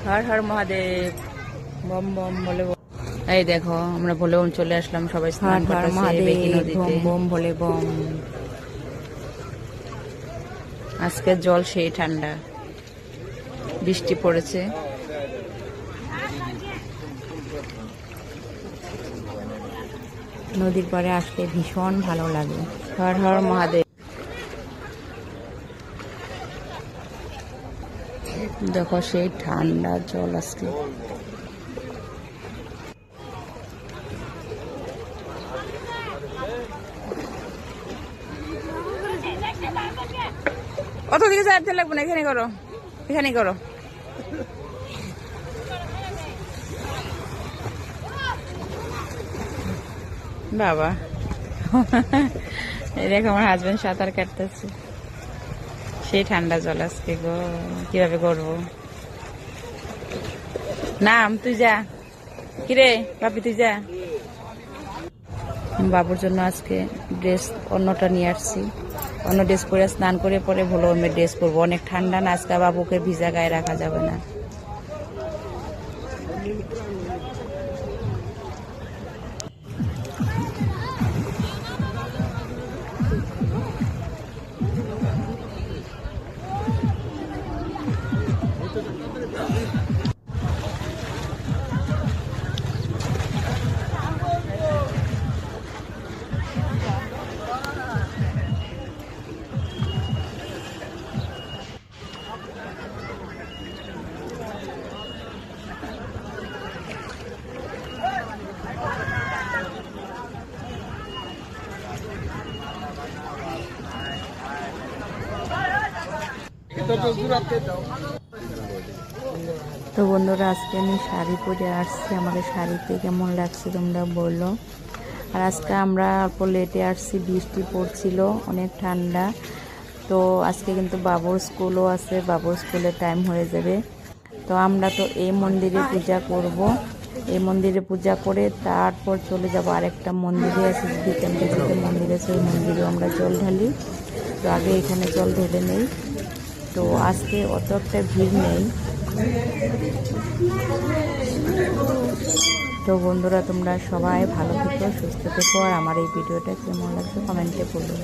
Har Har Mahadev, bomb bomb বলে bomb. এই দেখো আমরা বলে বম চলে আসলাম, সবাই স্নান করতেছে বেকি নদীতে। বম বলে বম। আজকের জল সেই ঠান্ডা, বৃষ্টি পড়েছে। নদীর পাড়ে আসতে ভীষণ ভালো লাগে। হর হর মহাদেব। দেখো সেই ঠান্ডা জল আজকে। অত দিকে চাইতে লাগবে না, এখানে করো, এখানে করো। বাবা এই দেখো আমার হাজবেন্ড সাঁতার কাটতেছে, সেই ঠান্ডা জল আজকে গো, কিভাবে করবো। নাম তুই যা, কিরে বাপি তুই যা। বাবুর জন্য আজকে ড্রেস অন্যটা নিয়ে আসছি, অন্য ড্রেস পরে স্নান করে পরে ভোলো ড্রেস পরবো, অনেক ঠান্ডা না আজকে, বাবুকে ভিজা গায়ে রাখা যাবে না। তো বন্ধুরা আজকে আমি শাড়ি পরে আসছি, আমাদের শাড়িতে কেমন লাগছে তোমরা বললো। আর আজকে আমরা অল্প লেটে আসছি, বৃষ্টি পড়ছিল, অনেক ঠান্ডা। তো আজকে কিন্তু বাবুর স্কুলও আছে, বাবুর স্কুলের টাইম হয়ে যাবে। তো আমরা তো এই মন্দিরে পূজা করব, এই মন্দিরে পূজা করে তারপর চলে যাব আরেকটা মন্দিরে আছে, বিকেন্দ্রে যেতে মন্দির আছে, ওই মন্দিরেও আমরা জল ঢালি। তো আগে এখানে জল ঢেলে নেই, তো আজকে অত একটা ভিড় নেই। তো বন্ধুরা তোমরা সবাই ভালো থেকো, সুস্থ থেকো, আর আমার এই ভিডিওটা কেমন লাগছে কমেন্টে বলো।